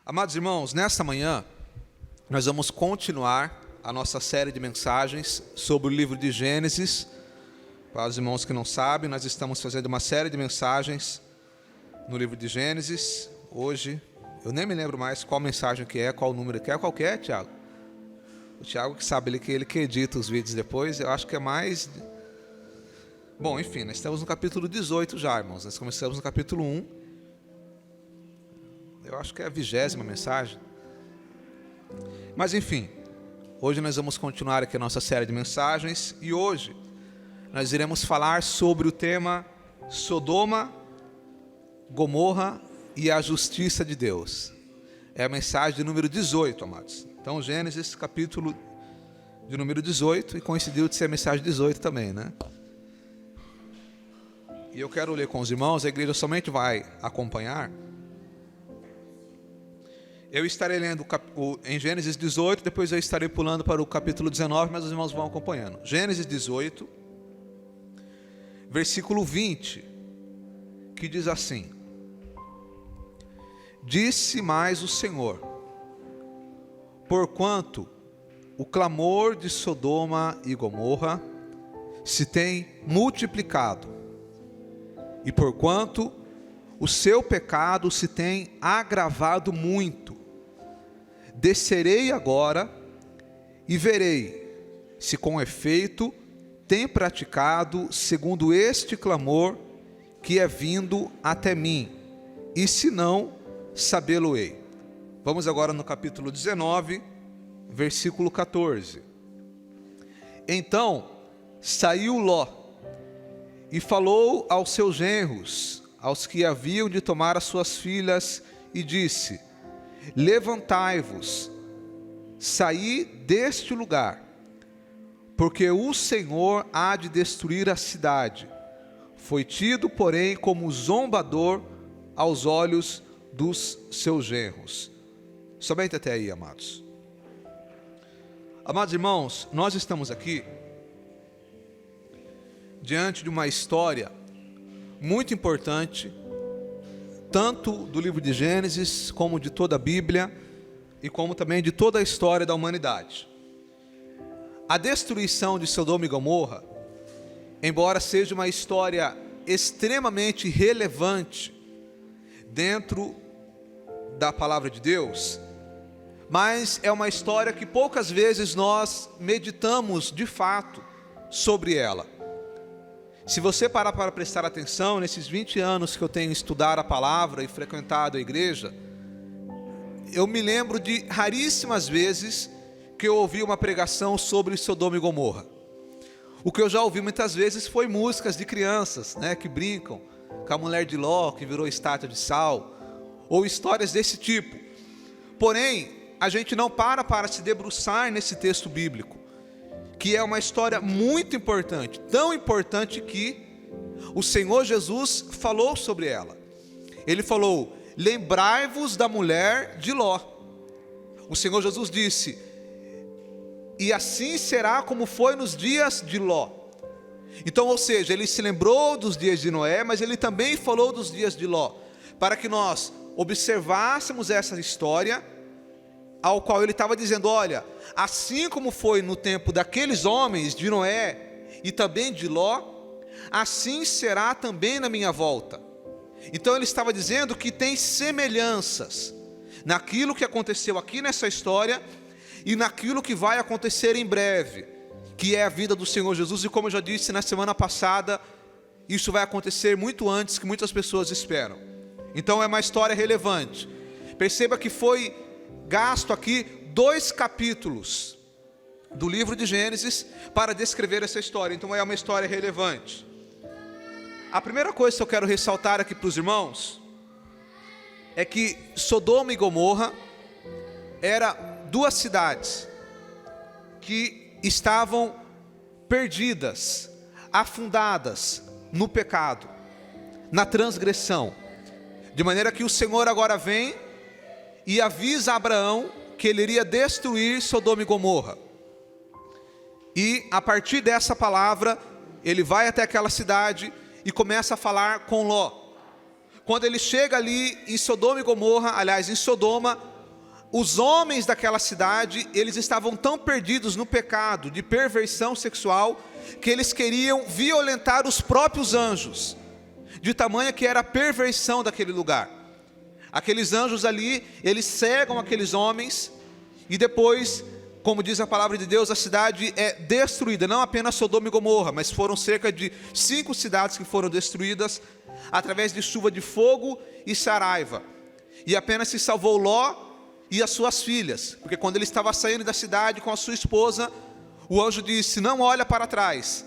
Amados irmãos, nesta manhã, nós vamos continuar a nossa série de mensagens sobre o livro de Gênesis. Para os irmãos que não sabem, nós estamos fazendo uma série de mensagens no livro de Gênesis. Hoje, eu nem me lembro mais qual mensagem que é, qual número que é. Qual que é, Tiago? O Tiago que sabe, ele que edita os vídeos depois, eu acho que é mais... Bom, enfim, nós estamos no capítulo 18 já, irmãos. Nós começamos no capítulo 1. Eu acho que é a 20ª mensagem. Mas enfim, hoje nós vamos continuar aqui a nossa série de mensagens. E hoje nós iremos falar sobre o tema Sodoma, Gomorra e a justiça de Deus. É a mensagem de número 18, amados. Então Gênesis capítulo de número 18. E coincidiu de ser a mensagem 18 também, né? E eu quero ler com os irmãos. A igreja somente vai acompanhar. Eu estarei lendo em Gênesis 18, depois eu estarei pulando para o capítulo 19, mas os irmãos vão acompanhando. Gênesis 18, versículo 20, que diz assim: Disse mais o Senhor, porquanto o clamor de Sodoma e Gomorra se tem multiplicado, e porquanto o seu pecado se tem agravado muito, descerei agora e verei se com efeito tem praticado segundo este clamor que é vindo até mim, e se não, sabê-lo-ei. Vamos agora no capítulo 19, versículo 14. Então saiu Ló e falou aos seus genros, aos que haviam de tomar as suas filhas, e disse: Levantai-vos, saí deste lugar, porque o Senhor há de destruir a cidade. Foi tido, porém, como zombador aos olhos dos seus genros. Somente até aí, amados. Amados irmãos, nós estamos aqui diante de uma história muito importante, tanto do livro de Gênesis, como de toda a Bíblia, e como também de toda a história da humanidade. A destruição de Sodoma e Gomorra, embora seja uma história extremamente relevante dentro da palavra de Deus, mas é uma história que poucas vezes nós meditamos de fato sobre ela. Se você parar para prestar atenção, nesses 20 anos que eu tenho estudado a palavra e frequentado a igreja, eu me lembro de raríssimas vezes que eu ouvi uma pregação sobre Sodoma e Gomorra. O que eu já ouvi muitas vezes foi músicas de crianças, né, que brincam com a mulher de Ló, que virou estátua de sal, ou histórias desse tipo. Porém, a gente não para se debruçar nesse texto bíblico, que é uma história muito importante, tão importante que o Senhor Jesus falou sobre ela. Ele falou: lembrai-vos da mulher de Ló. O Senhor Jesus disse: e assim será como foi nos dias de Ló. Então, ou seja, ele se lembrou dos dias de Noé, mas ele também falou dos dias de Ló, para que nós observássemos essa história, ao qual ele estava dizendo: olha, assim como foi no tempo daqueles homens, de Noé e também de Ló, assim será também na minha volta. Então ele estava dizendo que tem semelhanças naquilo que aconteceu aqui nessa história e naquilo que vai acontecer em breve, que é a vida do Senhor Jesus. E como eu já disse na semana passada, isso vai acontecer muito antes que muitas pessoas esperam. Então é uma história relevante. Perceba que foi gasto aqui 2 capítulos do livro de Gênesis para descrever essa história. Então é uma história relevante. A primeira coisa que eu quero ressaltar aqui para os irmãos é que Sodoma e Gomorra eram 2 cidades que estavam perdidas, afundadas no pecado, na transgressão, de maneira que o Senhor agora vem e avisa a Abraão que ele iria destruir Sodoma e Gomorra. E a partir dessa palavra, ele vai até aquela cidade e começa a falar com Ló. Quando ele chega ali em Sodoma e Gomorra, aliás, em Sodoma, os homens daquela cidade, eles estavam tão perdidos no pecado de perversão sexual, que eles queriam violentar os próprios anjos, de tamanha que era a perversão daquele lugar. Aqueles anjos ali, eles cegam aqueles homens, e depois, como diz a palavra de Deus, a cidade é destruída. Não apenas Sodoma e Gomorra, mas foram cerca de 5 cidades que foram destruídas, através de chuva de fogo e saraiva. E apenas se salvou Ló e as suas filhas, porque quando ele estava saindo da cidade com a sua esposa, o anjo disse: não olha para trás.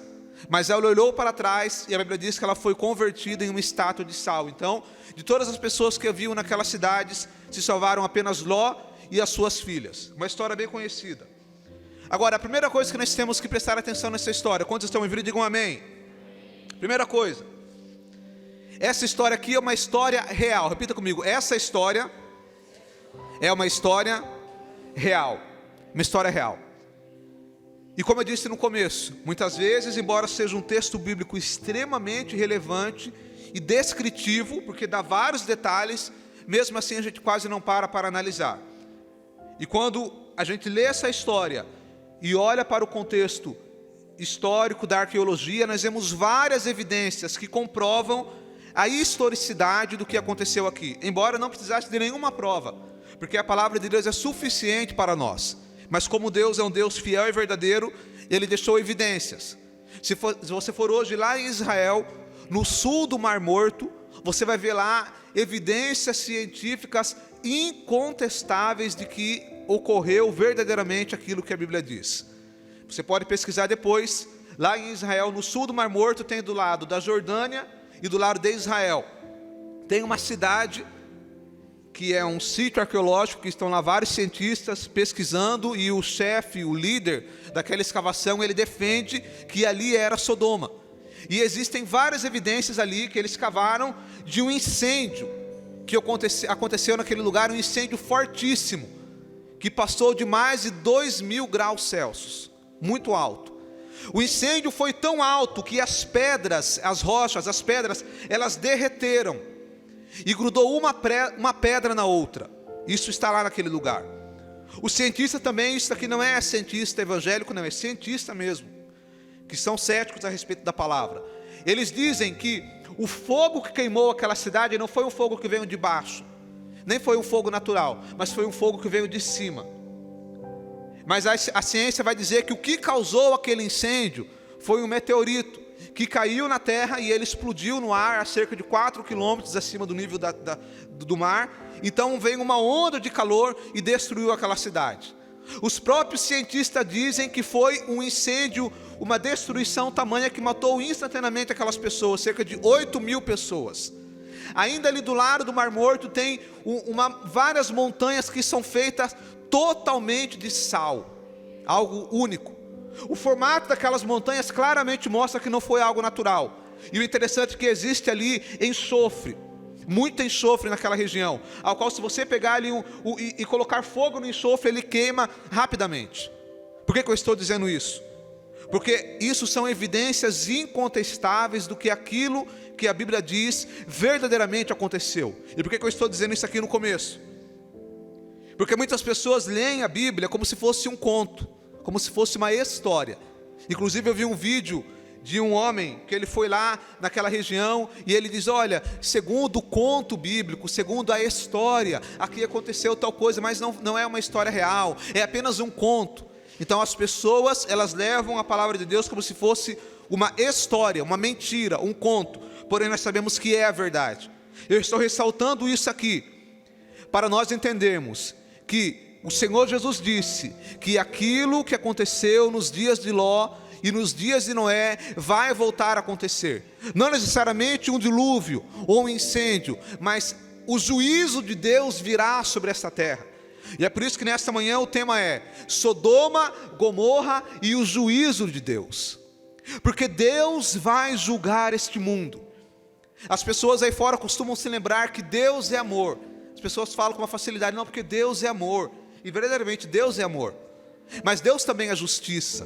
Mas ela olhou para trás, e a Bíblia diz que ela foi convertida em uma estátua de sal. Então, de todas as pessoas que haviam naquelas cidades, se salvaram apenas Ló e as suas filhas. Uma história bem conhecida. Agora, a primeira coisa que nós temos que prestar atenção nessa história, quantos estão me ouvindo, digam amém. Primeira coisa, essa história aqui é uma história real. Repita comigo: essa história é uma história real. Uma história real. E como eu disse no começo, muitas vezes, embora seja um texto bíblico extremamente relevante e descritivo, porque dá vários detalhes, mesmo assim a gente quase não para analisar. E quando a gente lê essa história e olha para o contexto histórico da arqueologia, nós vemos várias evidências que comprovam a historicidade do que aconteceu aqui, embora não precisasse de nenhuma prova, porque a palavra de Deus é suficiente para nós. Mas como Deus é um Deus fiel e verdadeiro, Ele deixou evidências. Se você for hoje lá em Israel, no sul do Mar Morto, você vai ver lá evidências científicas incontestáveis de que ocorreu verdadeiramente aquilo que a Bíblia diz. Você pode pesquisar depois. Lá em Israel, no sul do Mar Morto, tem do lado da Jordânia e do lado de Israel, tem uma cidade que é um sítio arqueológico, que estão lá vários cientistas pesquisando, e o chefe, o líder daquela escavação, ele defende que ali era Sodoma. E existem várias evidências ali que eles cavaram de um incêndio que aconteceu naquele lugar, um incêndio fortíssimo, que passou de mais de 2.000 graus Celsius, muito alto. O incêndio foi tão alto que as pedras, as rochas, as pedras, elas derreteram, e grudou uma pedra na outra. Isso está lá naquele lugar. O cientista também, isso aqui não é cientista evangélico, não, é cientista mesmo, que são céticos a respeito da palavra. Eles dizem que o fogo que queimou aquela cidade não foi um fogo que veio de baixo, nem foi um fogo natural, mas foi um fogo que veio de cima. Mas a ciência vai dizer que o que causou aquele incêndio foi um meteorito que caiu na terra e ele explodiu no ar a cerca de 4 quilômetros acima do nível do mar. Então veio uma onda de calor e destruiu aquela cidade. Os próprios cientistas dizem que foi um incêndio, uma destruição tamanha que matou instantaneamente aquelas pessoas, cerca de 8.000 pessoas. Ainda ali do lado do Mar Morto tem várias montanhas que são feitas totalmente de sal, algo único. O formato daquelas montanhas claramente mostra que não foi algo natural. E o interessante é que existe ali enxofre, muito enxofre naquela região, ao qual se você pegar ali e colocar fogo no enxofre, ele queima rapidamente. Por que eu estou dizendo isso? Porque isso são evidências incontestáveis do que aquilo que a Bíblia diz verdadeiramente aconteceu. E por que eu estou dizendo isso aqui no começo? Porque muitas pessoas leem a Bíblia como se fosse um conto, como se fosse uma história. Inclusive eu vi um vídeo de um homem que ele foi lá naquela região e ele diz: olha, segundo o conto bíblico, segundo a história, aqui aconteceu tal coisa, mas não é uma história real, é apenas um conto. Então as pessoas, elas levam a palavra de Deus como se fosse uma história, uma mentira, um conto, porém nós sabemos que é a verdade. Eu estou ressaltando isso aqui para nós entendermos que o Senhor Jesus disse que aquilo que aconteceu nos dias de Ló e nos dias de Noé vai voltar a acontecer. Não necessariamente um dilúvio ou um incêndio, mas o juízo de Deus virá sobre esta terra. E é por isso que nesta manhã o tema é Sodoma, Gomorra e o juízo de Deus. Porque Deus vai julgar este mundo. As pessoas aí fora costumam se lembrar que Deus é amor. As pessoas falam com uma facilidade: não, porque Deus é amor. E verdadeiramente Deus é amor. Mas Deus também é justiça.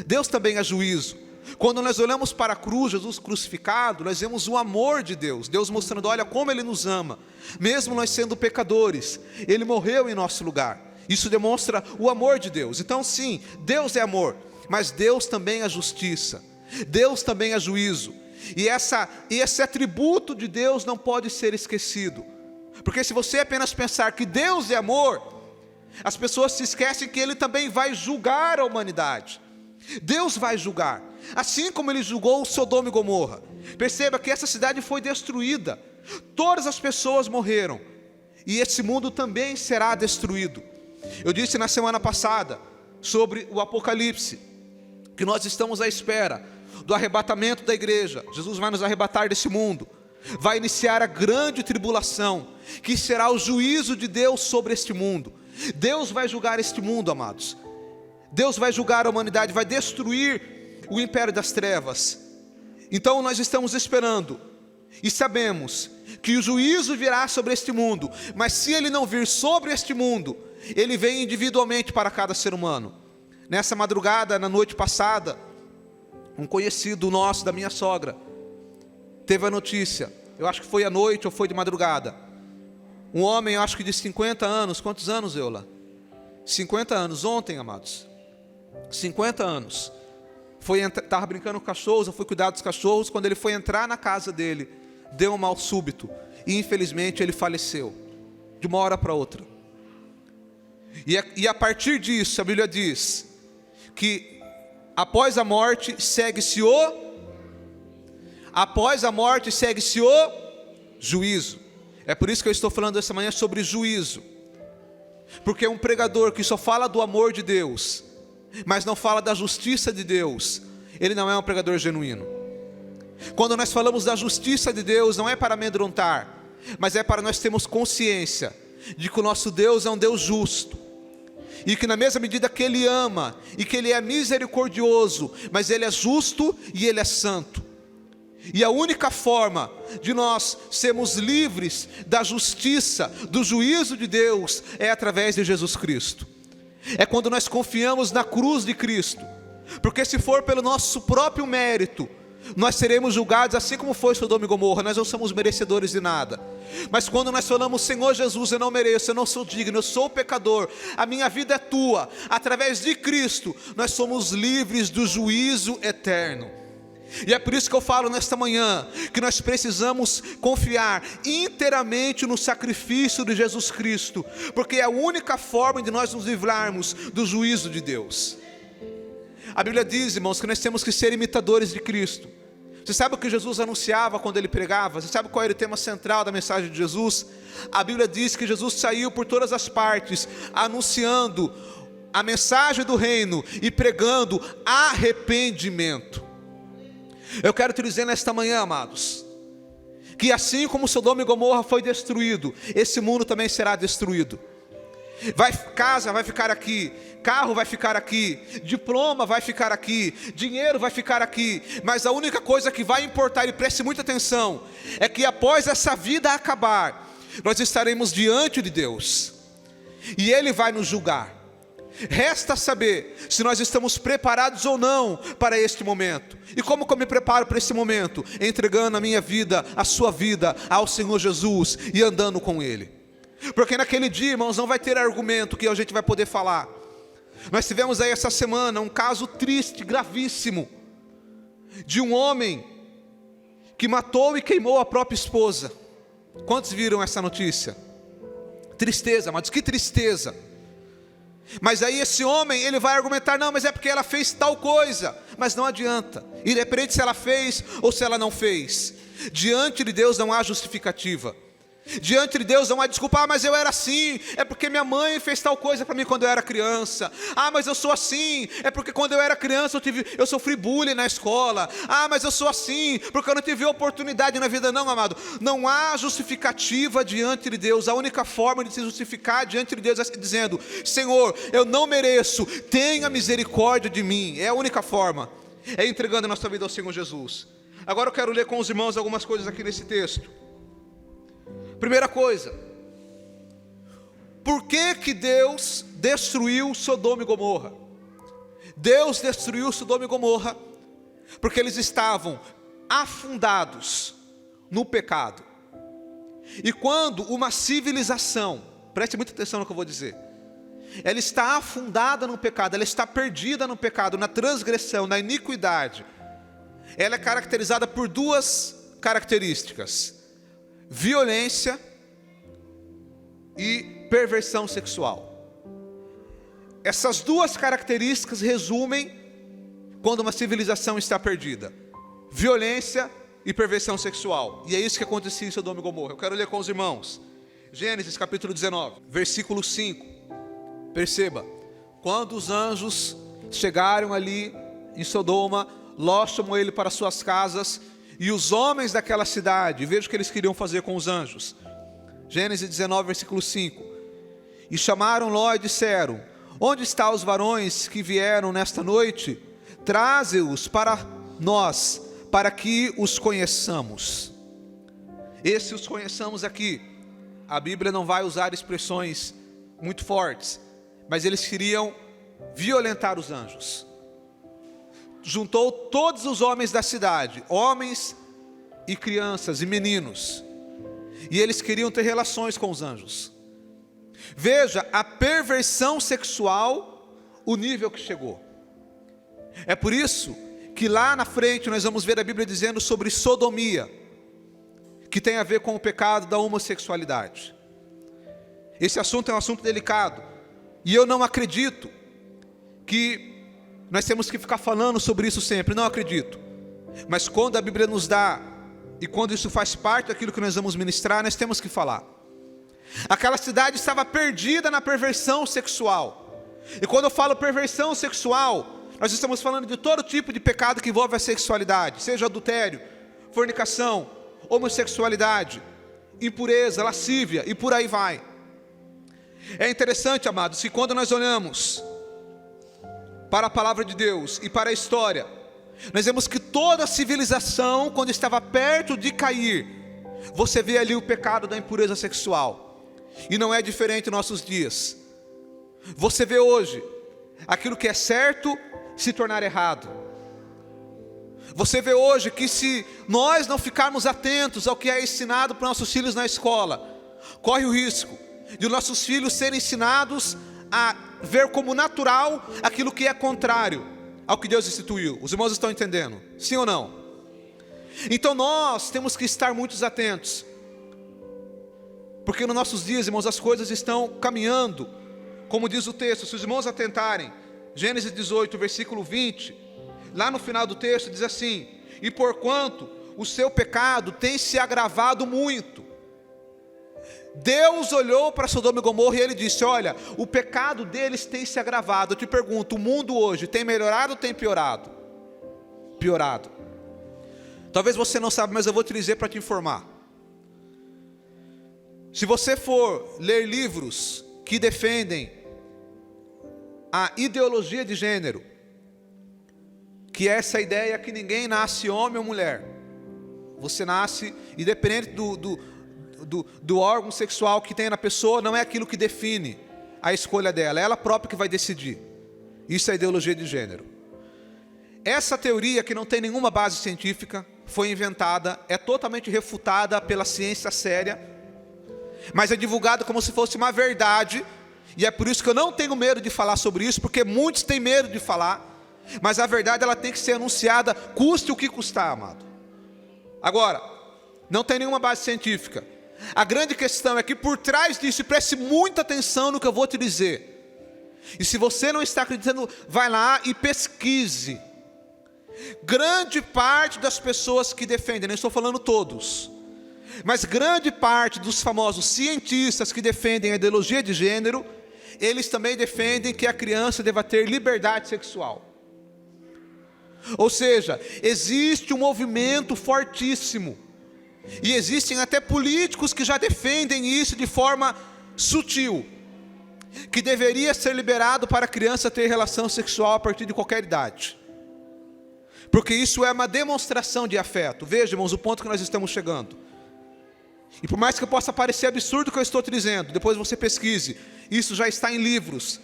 Deus também é juízo. Quando nós olhamos para a cruz, Jesus crucificado, nós vemos o amor de Deus. Deus mostrando, olha como Ele nos ama. Mesmo nós sendo pecadores, Ele morreu em nosso lugar. Isso demonstra o amor de Deus. Então sim, Deus é amor, mas Deus também é justiça. Deus também é juízo. E esse atributo de Deus não pode ser esquecido. Porque se você apenas pensar que Deus é amor, as pessoas se esquecem que Ele também vai julgar a humanidade. Deus vai julgar, assim como Ele julgou Sodoma e Gomorra. Perceba que essa cidade foi destruída, todas as pessoas morreram, e esse mundo também será destruído. Eu disse na semana passada sobre o Apocalipse, que nós estamos à espera do arrebatamento da igreja. Jesus vai nos arrebatar desse mundo, vai iniciar a grande tribulação, que será o juízo de Deus sobre este mundo. Deus vai julgar este mundo, amados. Deus vai julgar a humanidade, vai destruir o império das trevas. Então nós estamos esperando e sabemos que o juízo virá sobre este mundo, mas se ele não vir sobre este mundo, ele vem individualmente para cada ser humano. Nessa madrugada, na noite passada, um conhecido nosso, da minha sogra, teve a notícia, eu acho que foi à noite ou foi de madrugada, um homem, eu acho que de 50 anos, quantos anos, Eula? 50 anos, ontem, amados, 50 anos, estava brincando com cachorros, eu fui cuidar dos cachorros, quando ele foi entrar na casa dele, deu um mal súbito, e infelizmente ele faleceu, de uma hora para outra. E a partir disso, a Bíblia diz, que após a morte segue-se o juízo. É por isso que eu estou falando essa manhã sobre juízo, porque um pregador que só fala do amor de Deus, mas não fala da justiça de Deus, ele não é um pregador genuíno. Quando nós falamos da justiça de Deus, não é para amedrontar, mas é para nós termos consciência de que o nosso Deus é um Deus justo, e que na mesma medida que Ele ama, e que Ele é misericordioso, mas Ele é justo e Ele é santo. E a única forma de nós sermos livres da justiça, do juízo de Deus, é através de Jesus Cristo. É quando nós confiamos na cruz de Cristo. Porque se for pelo nosso próprio mérito, nós seremos julgados assim como foi Sodoma e Gomorra. Nós não somos merecedores de nada. Mas quando nós falamos, Senhor Jesus, eu não mereço, eu não sou digno, eu sou pecador, a minha vida é tua, através de Cristo, nós somos livres do juízo eterno. E é por isso que eu falo nesta manhã, que nós precisamos confiar inteiramente no sacrifício de Jesus Cristo, porque é a única forma de nós nos livrarmos do juízo de Deus. A Bíblia diz, irmãos, que nós temos que ser imitadores de Cristo. Você sabe o que Jesus anunciava quando Ele pregava? Você sabe qual era o tema central da mensagem de Jesus? A Bíblia diz que Jesus saiu por todas as partes, anunciando a mensagem do reino e pregando arrependimento. Eu quero te dizer nesta manhã, amados, que assim como Sodoma e Gomorra foi destruído, esse mundo também será destruído. Casa vai ficar aqui, carro vai ficar aqui, diploma vai ficar aqui, dinheiro vai ficar aqui, mas a única coisa que vai importar, e preste muita atenção, é que após essa vida acabar, nós estaremos diante de Deus, e Ele vai nos julgar. Resta saber se nós estamos preparados ou não para este momento. E como que eu me preparo para este momento? Entregando a minha vida, a sua vida ao Senhor Jesus e andando com Ele. Porque naquele dia, irmãos, não vai ter argumento que a gente vai poder falar. Nós tivemos aí essa semana um caso triste, gravíssimo, de um homem que matou e queimou a própria esposa. Quantos viram essa notícia? Tristeza, mas que tristeza. Mas aí esse homem, ele vai argumentar, não, mas é porque ela fez tal coisa. Mas não adianta, independente se ela fez ou se ela não fez, diante de Deus não há justificativa. Diante de Deus não há desculpa, mas eu era assim, é porque minha mãe fez tal coisa para mim quando eu era criança. Mas eu sou assim, é porque quando eu era criança eu sofri bullying na escola. Mas eu sou assim, porque eu não tive oportunidade na vida. Não, amado, não há justificativa diante de Deus. A única forma de se justificar diante de Deus é dizendo, Senhor, eu não mereço, tenha misericórdia de mim. É a única forma, é entregando a nossa vida ao Senhor Jesus. Agora eu quero ler com os irmãos algumas coisas aqui nesse texto. Primeira coisa, por que Deus destruiu Sodoma e Gomorra? Deus destruiu Sodoma e Gomorra porque eles estavam afundados no pecado. E quando uma civilização, preste muita atenção no que eu vou dizer, ela está afundada no pecado, ela está perdida no pecado, na transgressão, na iniquidade, ela é caracterizada por duas características: violência e perversão sexual. Essas duas características resumem quando uma civilização está perdida: violência e perversão sexual. E é isso que acontecia em Sodoma e Gomorra. Eu quero ler com os irmãos Gênesis capítulo 19, versículo 5. Perceba, quando os anjos chegaram ali em Sodoma, Ló chamou ele para suas casas, e os homens daquela cidade, veja o que eles queriam fazer com os anjos. Gênesis 19, versículo 5. E chamaram Ló e disseram: onde estão os varões que vieram nesta noite? Traze-os para nós, para que os conheçamos. Esse os conheçamos aqui, a Bíblia não vai usar expressões muito fortes, mas eles queriam violentar os anjos. Juntou todos os homens da cidade, homens e crianças e meninos, e eles queriam ter relações com os anjos. Veja a perversão sexual, o nível que chegou. É por isso que lá na frente nós vamos ver a Bíblia dizendo sobre sodomia, que tem a ver com o pecado da homossexualidade. Esse assunto é um assunto delicado, e eu não acredito que nós temos que ficar falando sobre isso sempre, não acredito. Mas quando a Bíblia nos dá, e quando isso faz parte daquilo que nós vamos ministrar, nós temos que falar. Aquela cidade estava perdida na perversão sexual. E quando eu falo perversão sexual, nós estamos falando de todo tipo de pecado que envolve a sexualidade, seja adultério, fornicação, homossexualidade, impureza, lascívia e por aí vai. É interessante, amados, que quando nós olhamos para a palavra de Deus e para a história, nós vemos que toda a civilização, quando estava perto de cair, você vê ali o pecado da impureza sexual. E não é diferente nos nossos dias. Você vê hoje aquilo que é certo se tornar errado. Você vê hoje que se nós não ficarmos atentos ao que é ensinado para nossos filhos na escola, corre o risco de nossos filhos serem ensinados a ver como natural aquilo que é contrário ao que Deus instituiu. Os irmãos estão entendendo? Sim ou não? Então nós temos que estar muito atentos, porque nos nossos dias, irmãos, as coisas estão caminhando, como diz o texto. Se os irmãos atentarem, Gênesis 18, versículo 20, lá no final do texto diz assim: e porquanto o seu pecado tem se agravado muito. Deus olhou para Sodoma e Gomorra e ele disse: olha, o pecado deles tem se agravado. Eu te pergunto, o mundo hoje tem melhorado ou tem piorado? Piorado. Talvez você não saiba, mas eu vou te dizer para te informar. Se você for ler livros que defendem a ideologia de gênero, que é essa ideia que ninguém nasce homem ou mulher, você nasce, independente do órgão sexual que tem na pessoa, não é aquilo que define a escolha dela, é ela própria que vai decidir. Isso é ideologia de gênero. Essa teoria, que não tem nenhuma base científica, foi inventada, é totalmente refutada pela ciência séria, mas é divulgada como se fosse uma verdade, e é por isso que eu não tenho medo de falar sobre isso, porque muitos têm medo de falar, mas a verdade ela tem que ser anunciada, custe o que custar, amado. Agora, não tem nenhuma base científica. A grande questão é que por trás disso, e preste muita atenção no que eu vou te dizer, e se você não está acreditando, vai lá e pesquise. Grande parte das pessoas que defendem, não estou falando todos, mas grande parte dos famosos cientistas que defendem a ideologia de gênero, eles também defendem que a criança deva ter liberdade sexual. Ou seja, existe um movimento fortíssimo, e existem até políticos que já defendem isso de forma sutil, que deveria ser liberado para a criança ter relação sexual a partir de qualquer idade, porque isso é uma demonstração de afeto. Veja, irmãos, o ponto que nós estamos chegando. E por mais que possa parecer absurdo o que eu estou te dizendo, depois você pesquise, isso já está em livros.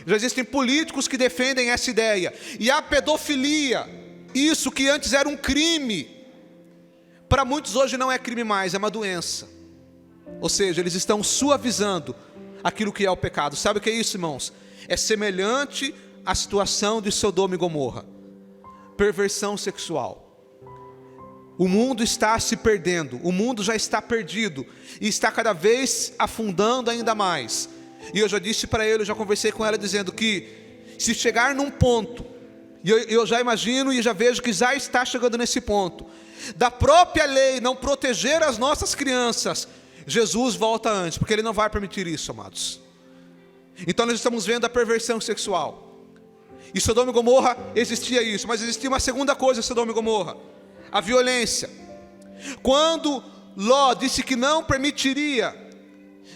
Já existem políticos que defendem essa ideia. E a pedofilia Isso que antes era um crime, para muitos hoje não é crime mais, é uma doença. Ou seja, eles estão suavizando aquilo que é o pecado. Sabe o que é isso, irmãos? É semelhante à situação de Sodoma e Gomorra. Perversão sexual. O mundo está se perdendo, o mundo já está perdido e está cada vez afundando ainda mais. E eu já disse para ele, eu já conversei com ela dizendo que se chegar num ponto, e eu já imagino e já vejo que já está chegando nesse ponto, da própria lei não proteger as nossas crianças, Jesus volta antes, porque Ele não vai permitir isso, amados. Então nós estamos vendo a perversão sexual. Em Sodoma e Gomorra existia isso, mas existia uma segunda coisa em Sodoma e Gomorra: a violência. Quando Ló disse que não permitiria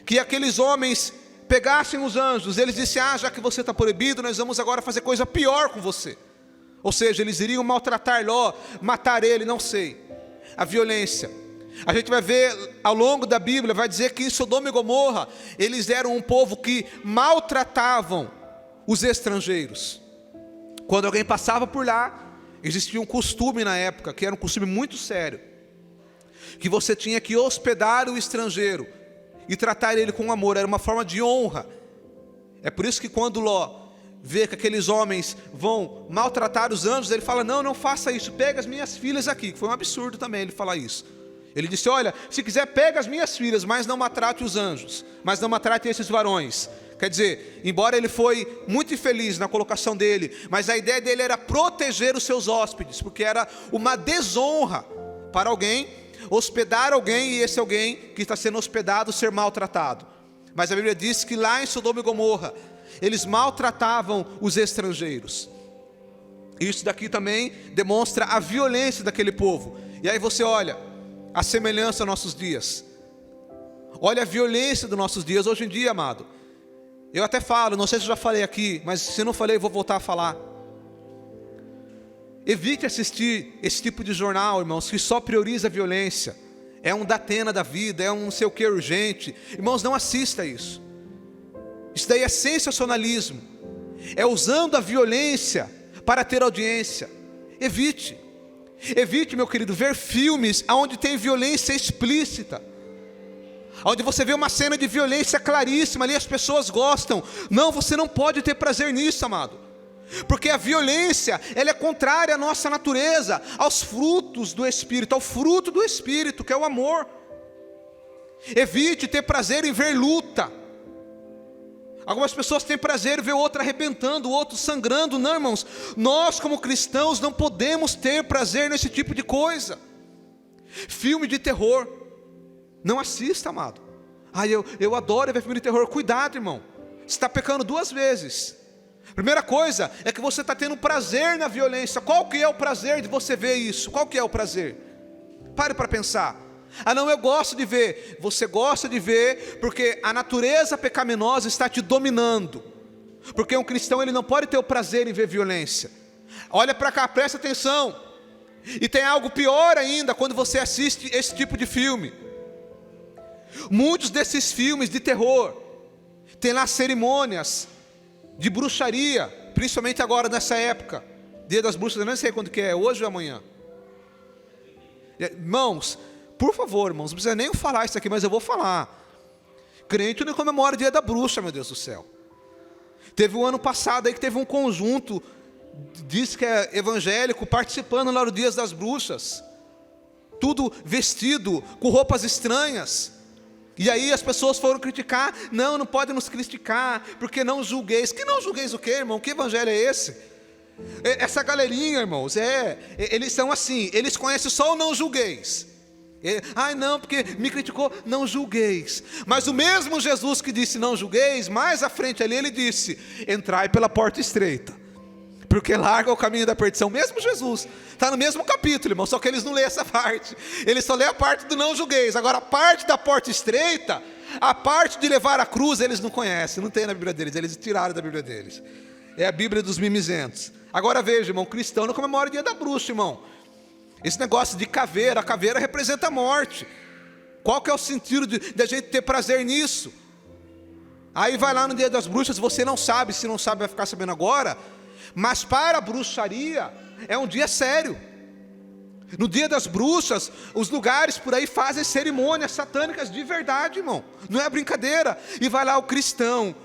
que aqueles homens pegassem os anjos, eles disseram: já que você está proibido, nós vamos agora fazer coisa pior com você. Ou seja, eles iriam maltratar Ló, matar ele, não sei. A violência. A gente vai ver ao longo da Bíblia, vai dizer que em Sodoma e Gomorra, eles eram um povo que maltratavam os estrangeiros. Quando alguém passava por lá, existia um costume na época, que era um costume muito sério, que você tinha que hospedar o estrangeiro e tratar ele com amor, era uma forma de honra. É por isso que quando Ló vê que aqueles homens vão maltratar os anjos, ele fala: não faça isso, pega as minhas filhas aqui, que foi um absurdo também ele falar isso. Ele disse: olha, se quiser pega as minhas filhas, mas não maltrate os anjos, mas não maltrate esses varões. Quer dizer, embora ele foi muito infeliz na colocação dele, mas a ideia dele era proteger os seus hóspedes, porque era uma desonra para alguém hospedar alguém e esse alguém que está sendo hospedado ser maltratado. Mas a Bíblia diz que lá em Sodoma e Gomorra, eles maltratavam os estrangeiros. Isso daqui também demonstra a violência daquele povo. E aí você olha a semelhança dos nossos dias. Olha a violência dos nossos dias hoje em dia, amado. Eu até falo, não sei se eu já falei aqui, mas se não falei, vou voltar a falar. Evite assistir esse tipo de jornal, irmãos, que só prioriza a violência. É um Datena da vida, é um não sei o que urgente. Irmãos, não assista isso. Isso daí é sensacionalismo. É usando a violência para ter audiência. Evite. Evite, meu querido, ver filmes onde tem violência explícita, onde você vê uma cena de violência claríssima, ali as pessoas gostam. Não, você não pode ter prazer nisso, amado, porque a violência, ela é contrária à nossa natureza, aos frutos do Espírito, ao fruto do Espírito, que é o amor. Evite ter prazer em ver luta. Algumas pessoas têm prazer em ver o outro arrebentando, o outro sangrando. Não, irmãos, nós como cristãos não podemos ter prazer nesse tipo de coisa. Filme de terror, não assista, amado. Eu adoro ver filme de terror. Cuidado, irmão, você está pecando duas vezes. Primeira coisa é que você está tendo prazer na violência. Qual que é o prazer de você ver isso? Qual que é o prazer? Pare para pensar. Não, eu gosto de ver. Você gosta de ver porque a natureza pecaminosa está te dominando. Porque um cristão, ele não pode ter o prazer em ver violência. Olha para cá, presta atenção. E tem algo pior ainda quando você assiste esse tipo de filme. Muitos desses filmes de terror tem lá cerimônias de bruxaria, principalmente agora nessa época, Dia das Bruxas. Eu não sei quando que é, hoje ou amanhã. Irmãos, por favor, irmãos, não precisa nem falar isso aqui, mas eu vou falar. Crente não comemora o Dia da Bruxa, meu Deus do céu. Teve um ano passado aí que teve um conjunto, diz que é evangélico, participando lá no Dia das Bruxas. Tudo vestido, com roupas estranhas. E aí as pessoas foram criticar. Não pode nos criticar, porque não julgueis. Que não julgueis o quê, irmão? Que evangelho é esse? Essa galerinha, irmãos, eles são assim, eles conhecem só o não julgueis. Não, porque me criticou, não julgueis. Mas o mesmo Jesus que disse não julgueis, mais à frente ali ele disse: entrai pela porta estreita, porque larga o caminho da perdição. Mesmo Jesus, está no mesmo capítulo, irmão, só que eles não lêem essa parte. Eles só lêem a parte do não julgueis. Agora a parte da porta estreita, a parte de levar a cruz, eles não conhecem, não tem na Bíblia deles, eles tiraram da Bíblia deles. É a Bíblia dos mimizentos. Agora veja, irmão, cristão não comemora o Dia da Bruxa, irmão. Esse negócio de caveira, a caveira representa a morte. Qual que é o sentido de a gente ter prazer nisso? Aí vai lá no Dia das Bruxas, você não sabe, se não sabe vai ficar sabendo agora. Mas para a bruxaria, é um dia sério. No dia das bruxas, os lugares por aí fazem cerimônias satânicas de verdade, irmão. Não é brincadeira. E vai lá o cristão,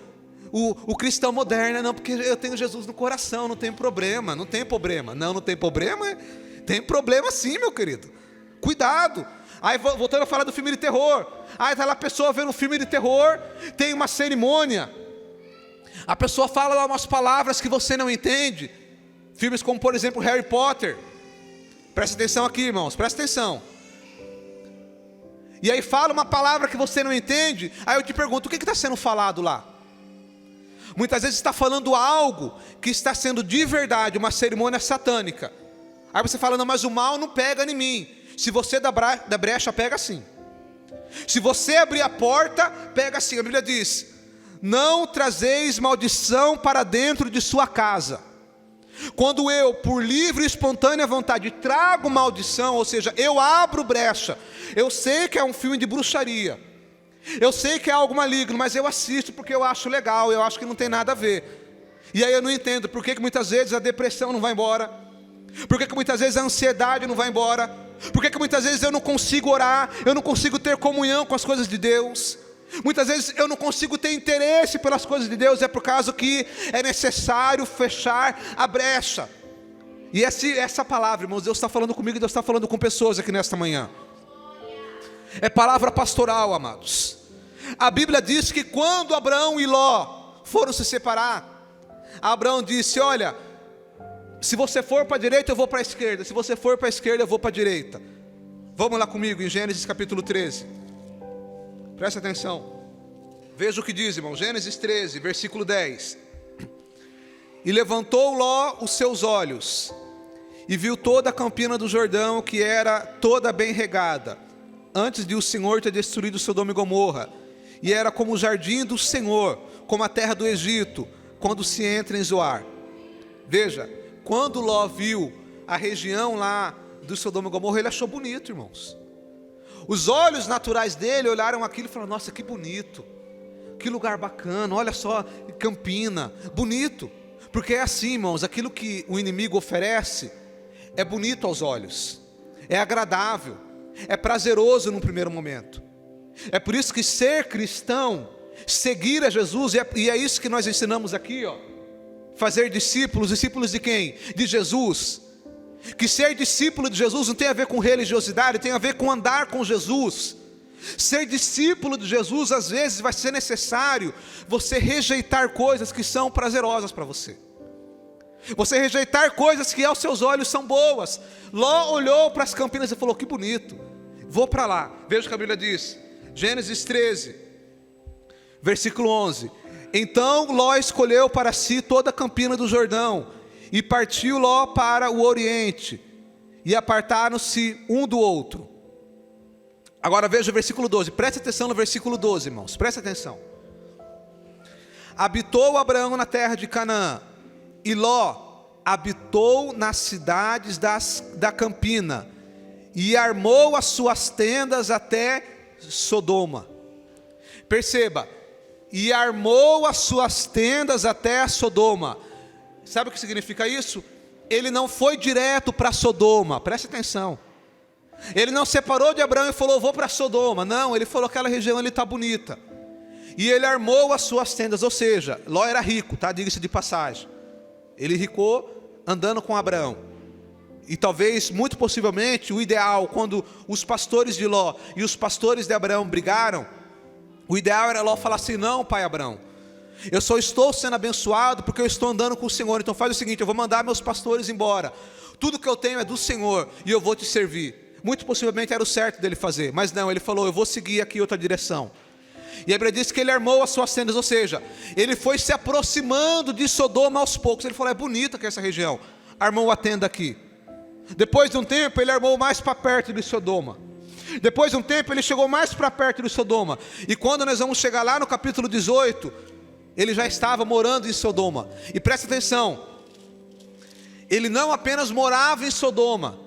o cristão moderno, não, porque eu tenho Jesus no coração, não tem problema, não tem problema. Não tem problema, tem problema sim, meu querido. Cuidado. Aí voltando a falar do filme de terror. Aí está lá a pessoa vendo um filme de terror, tem uma cerimônia. A pessoa fala lá umas palavras que você não entende. Filmes como, por exemplo, Harry Potter. Presta atenção aqui, irmãos, presta atenção. E aí fala uma palavra que você não entende. Aí eu te pergunto, o que está sendo falado lá? Muitas vezes está falando algo que está sendo de verdade uma cerimônia satânica. Aí você fala, não, mas o mal não pega em mim. Se você dá brecha, pega sim. Se você abrir a porta, pega sim. A Bíblia diz, não trazeis maldição para dentro de sua casa. Quando eu, por livre e espontânea vontade, trago maldição, ou seja, eu abro brecha. Eu sei que é um filme de bruxaria, eu sei que é algo maligno, mas eu assisto porque eu acho legal, eu acho que não tem nada a ver. E aí eu não entendo por que muitas vezes a depressão não vai embora, por que muitas vezes a ansiedade não vai embora, por que muitas vezes eu não consigo orar, eu não consigo ter comunhão com as coisas de Deus. Muitas vezes eu não consigo ter interesse pelas coisas de Deus, é por causa que é necessário fechar a brecha. E essa palavra, irmãos, Deus está falando comigo, Deus está falando com pessoas aqui nesta manhã. É palavra pastoral, amados. A Bíblia diz que quando Abraão e Ló foram se separar, Abraão disse, olha, se você for para a direita eu vou para a esquerda, se você for para a esquerda eu vou para a direita. Vamos lá comigo em Gênesis capítulo 13. Presta atenção, veja o que diz, irmão, Gênesis 13, versículo 10. E levantou Ló os seus olhos, e viu toda a campina do Jordão, que era toda bem regada, antes de o Senhor ter destruído Sodoma e Gomorra, e era como o jardim do Senhor, como a terra do Egito, quando se entra em Zoar. Veja, quando Ló viu a região lá do Sodoma e Gomorra, ele achou bonito, irmãos. Os olhos naturais dele olharam aquilo e falaram, nossa, que bonito, que lugar bacana, olha só, campina, bonito. Porque é assim, irmãos, aquilo que o inimigo oferece é bonito aos olhos, é agradável, é prazeroso num primeiro momento. É por isso que ser cristão, seguir a Jesus, e é isso que nós ensinamos aqui, ó, fazer discípulos, discípulos de quem? De Jesus. Que ser discípulo de Jesus não tem a ver com religiosidade, tem a ver com andar com Jesus. Ser discípulo de Jesus, às vezes vai ser necessário você rejeitar coisas que são prazerosas para você. Você rejeitar coisas que aos seus olhos são boas. Ló olhou para as campinas e falou, que bonito, vou para lá. Veja o que a Bíblia diz, Gênesis 13, versículo 11. Então Ló escolheu para si toda a campina do Jordão, e partiu Ló para o oriente, e apartaram-se um do outro. Agora veja o versículo 12, preste atenção no versículo 12, irmãos, preste atenção. Habitou Abraão na terra de Canaã, e Ló habitou nas cidades da campina, e armou as suas tendas até Sodoma. Perceba, e armou as suas tendas até Sodoma. Sabe o que significa isso? Ele não foi direto para Sodoma, preste atenção. Ele não separou de Abraão e falou, vou para Sodoma. Não, ele falou, aquela região ali está bonita. E ele armou as suas tendas, ou seja, Ló era rico, tá? Diga-se de passagem. Ele ricou andando com Abraão. E talvez, muito possivelmente, o ideal, quando os pastores de Ló e os pastores de Abraão brigaram, o ideal era Ló falar assim, não, pai Abraão, eu só estou sendo abençoado porque eu estou andando com o Senhor. Então faz o seguinte, eu vou mandar meus pastores embora. Tudo que eu tenho é do Senhor e eu vou te servir. Muito possivelmente era o certo dele fazer, mas não, ele falou, eu vou seguir aqui outra direção. E a Bíblia diz que ele armou as suas tendas, ou seja, ele foi se aproximando de Sodoma aos poucos. Ele falou, é bonita que essa região. Armou a tenda aqui. Depois de um tempo ele armou mais para perto de Sodoma. Depois de um tempo ele chegou mais para perto de Sodoma. E quando nós vamos chegar lá no capítulo 18, ele já estava morando em Sodoma. E presta atenção, ele não apenas morava em Sodoma,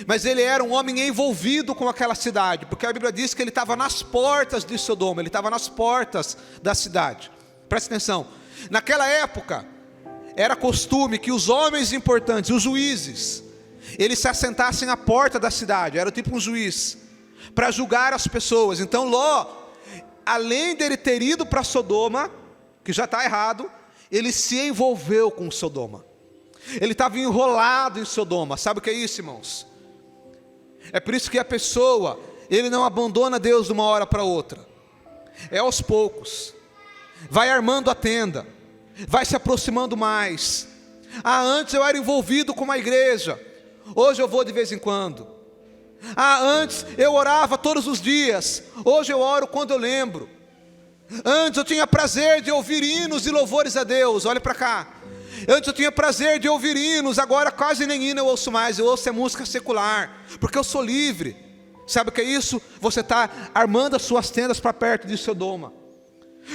mas ele era um homem envolvido com aquela cidade, porque a Bíblia diz que ele estava nas portas de Sodoma, ele estava nas portas da cidade. Presta atenção, naquela época, era costume que os homens importantes, os juízes, eles se assentassem à porta da cidade, era tipo um juiz, para julgar as pessoas. Então Ló, além dele ter ido para Sodoma, que já está errado, ele se envolveu com Sodoma. Ele estava enrolado em Sodoma. Sabe o que é isso, irmãos? É por isso que a pessoa, ele não abandona Deus de uma hora para outra. É aos poucos. Vai armando a tenda, vai se aproximando mais. Antes eu era envolvido com uma igreja, hoje eu vou de vez em quando. Antes eu orava todos os dias, hoje eu oro quando eu lembro. Antes eu tinha prazer de ouvir hinos e louvores a Deus, olha para cá. Antes eu tinha prazer de ouvir hinos, agora quase nem hino eu ouço mais, eu ouço música secular, porque eu sou livre. Sabe o que é isso? Você está armando as suas tendas para perto de Sodoma.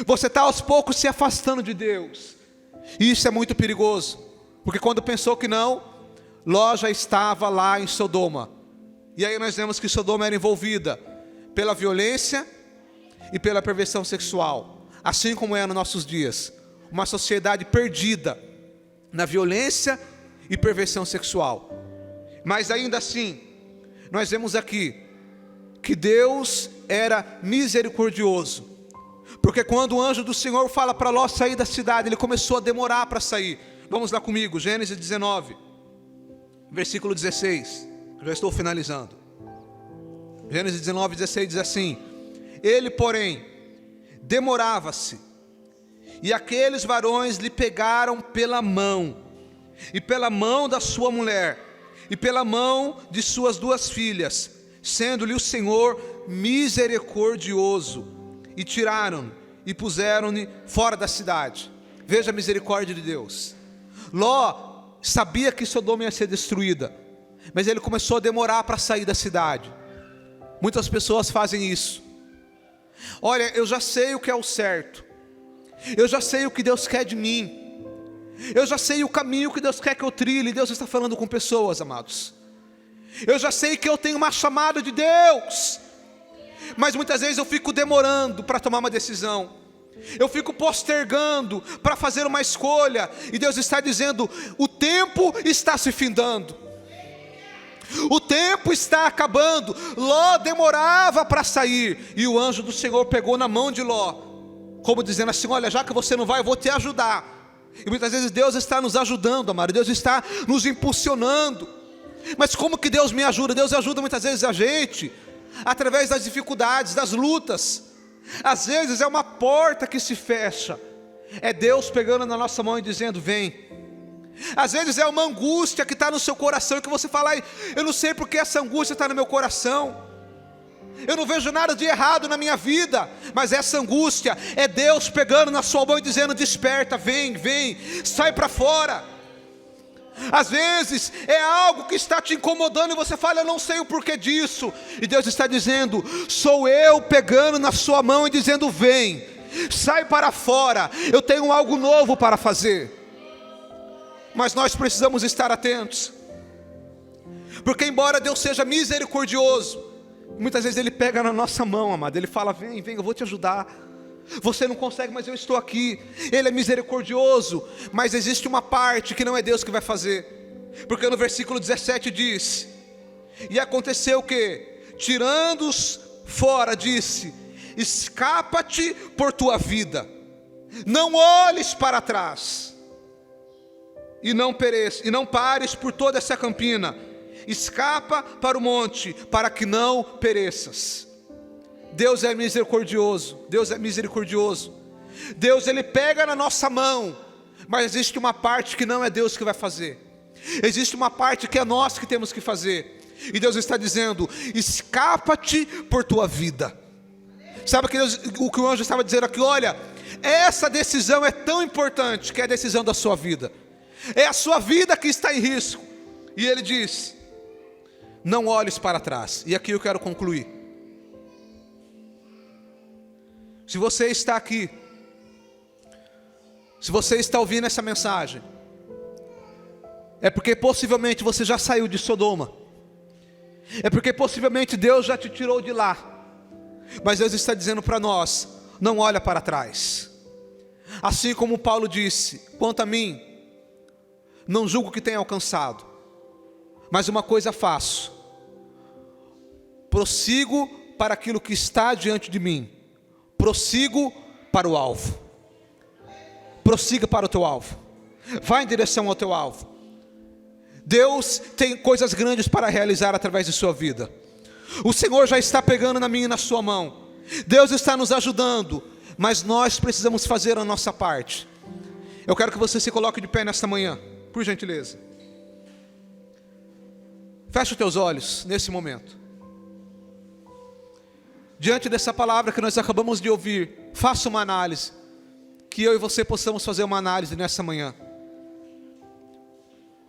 Você está aos poucos se afastando de Deus. E isso é muito perigoso, porque quando pensou que não, Ló já estava lá em Sodoma. E aí nós vemos que Sodoma era envolvida pela violência e pela perversão sexual, assim como é nos nossos dias, uma sociedade perdida na violência e perversão sexual. Mas ainda assim, nós vemos aqui que Deus era misericordioso, porque quando o anjo do Senhor fala para Ló sair da cidade, ele começou a demorar para sair. Vamos lá comigo, Gênesis 19, versículo 16, já estou finalizando. Gênesis 19, 16 diz assim: ele, porém, demorava-se, e aqueles varões lhe pegaram pela mão, e pela mão da sua mulher, e pela mão de suas 2 filhas, sendo-lhe o Senhor misericordioso, e tiraram e puseram-no fora da cidade. Veja a misericórdia de Deus. Ló sabia que Sodoma ia ser destruída, mas ele começou a demorar para sair da cidade. Muitas pessoas fazem isso. Olha, eu já sei o que é o certo, eu já sei o que Deus quer de mim, eu já sei o caminho que Deus quer que eu trilhe. Deus está falando com pessoas, amados. Eu já sei que eu tenho uma chamada de Deus, mas muitas vezes eu fico demorando para tomar uma decisão, eu fico postergando para fazer uma escolha, e Deus está dizendo: o tempo está se findando, o tempo está acabando. Ló demorava para sair, e o anjo do Senhor pegou na mão de Ló, como dizendo assim: olha, já que você não vai, eu vou te ajudar. E muitas vezes Deus está nos ajudando, amado, Deus está nos impulsionando. Mas como que Deus me ajuda? Deus ajuda muitas vezes a gente através das dificuldades, das lutas. Às vezes é uma porta que se fecha, é Deus pegando na nossa mão e dizendo: vem. Às vezes é uma angústia que está no seu coração, e que você fala: eu não sei porque essa angústia está no meu coração, eu não vejo nada de errado na minha vida, mas essa angústia é Deus pegando na sua mão e dizendo: desperta, vem, vem, sai para fora. Às vezes é algo que está te incomodando e você fala: eu não sei o porquê disso, e Deus está dizendo: sou eu pegando na sua mão e dizendo: vem, sai para fora, eu tenho algo novo para fazer. Mas nós precisamos estar atentos, porque embora Deus seja misericordioso, muitas vezes Ele pega na nossa mão, amado, Ele fala: vem, vem, eu vou te ajudar. Você não consegue, mas eu estou aqui. Ele é misericordioso, mas existe uma parte que não é Deus que vai fazer, porque no versículo 17 diz: e aconteceu que, tirando-os fora, disse: escapa-te por tua vida, não olhes para trás, e não pereça, e não pares por toda essa campina, escapa para o monte, para que não pereças. Deus é misericordioso, Deus é misericordioso. Deus, Ele pega na nossa mão, mas existe uma parte que não é Deus que vai fazer, existe uma parte que é nós que temos que fazer. E Deus está dizendo: escapa-te por tua vida. Sabe o que o anjo estava dizendo aqui? Olha, essa decisão é tão importante, que é a decisão da sua vida, é a sua vida que está em risco. E ele diz: não olhes para trás. E aqui eu quero concluir. Se você está aqui, se você está ouvindo essa mensagem, é porque possivelmente você já saiu de Sodoma, é porque possivelmente Deus já te tirou de lá, mas Deus está dizendo para nós: não olha para trás. Assim como Paulo disse: quanto a mim, não julgo que tenha alcançado, mas uma coisa faço: prossigo para aquilo que está diante de mim, prossigo para o alvo. Prossiga para o teu alvo, vá em direção ao teu alvo. Deus tem coisas grandes para realizar através de sua vida. O Senhor já está pegando na minha e na sua mão. Deus está nos ajudando, mas nós precisamos fazer a nossa parte. Eu quero que você se coloque de pé nesta manhã, por gentileza. Feche os teus olhos nesse momento. Diante dessa palavra que nós acabamos de ouvir, faça uma análise. Que eu e você possamos fazer uma análise nessa manhã.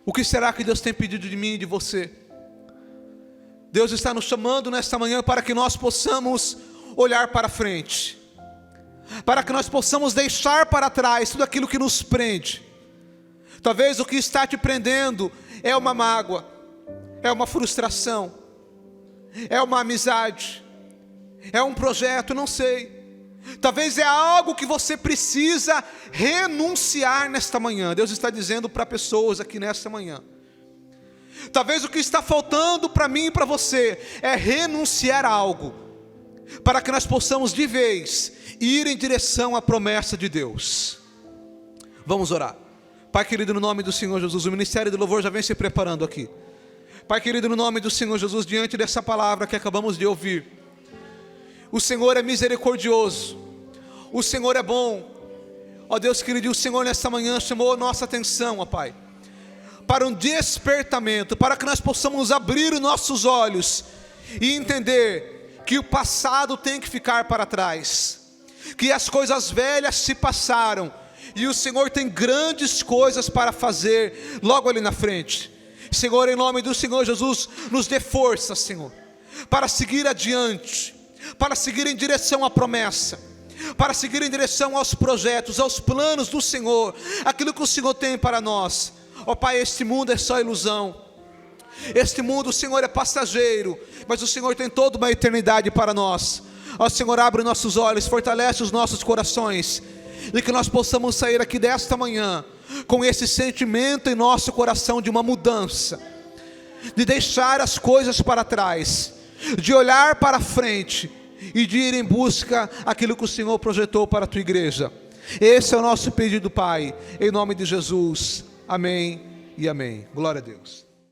O que será que Deus tem pedido de mim e de você? Deus está nos chamando nesta manhã para que nós possamos olhar para frente, para que nós possamos deixar para trás tudo aquilo que nos prende. Talvez o que está te prendendo é uma mágoa, é uma frustração, é uma amizade, é um projeto, não sei. Talvez é algo que você precisa renunciar nesta manhã. Deus está dizendo para pessoas aqui nesta manhã. Talvez o que está faltando para mim e para você é renunciar a algo, para que nós possamos de vez ir em direção à promessa de Deus. Vamos orar. Pai querido, no nome do Senhor Jesus, o ministério do louvor já vem se preparando aqui. Pai querido, no nome do Senhor Jesus, diante dessa palavra que acabamos de ouvir, o Senhor é misericordioso, o Senhor é bom. Ó Deus querido, o Senhor nesta manhã chamou a nossa atenção, ó Pai, para um despertamento, para que nós possamos abrir os nossos olhos e entender que o passado tem que ficar para trás, que as coisas velhas se passaram e o Senhor tem grandes coisas para fazer logo ali na frente. Senhor, em nome do Senhor Jesus, nos dê força, Senhor, para seguir adiante, para seguir em direção à promessa, para seguir em direção aos projetos, aos planos do Senhor, aquilo que o Senhor tem para nós. Ó Pai, este mundo é só ilusão, este mundo, Senhor, é passageiro, mas o Senhor tem toda uma eternidade para nós. Ó Senhor, abre nossos olhos, fortalece os nossos corações, e que nós possamos sair aqui desta manhã com esse sentimento em nosso coração de uma mudança, de deixar as coisas para trás, de olhar para frente e de ir em busca aquilo que o Senhor projetou para a tua igreja. Esse é o nosso pedido, Pai, em nome de Jesus. Amém e amém. Glória a Deus.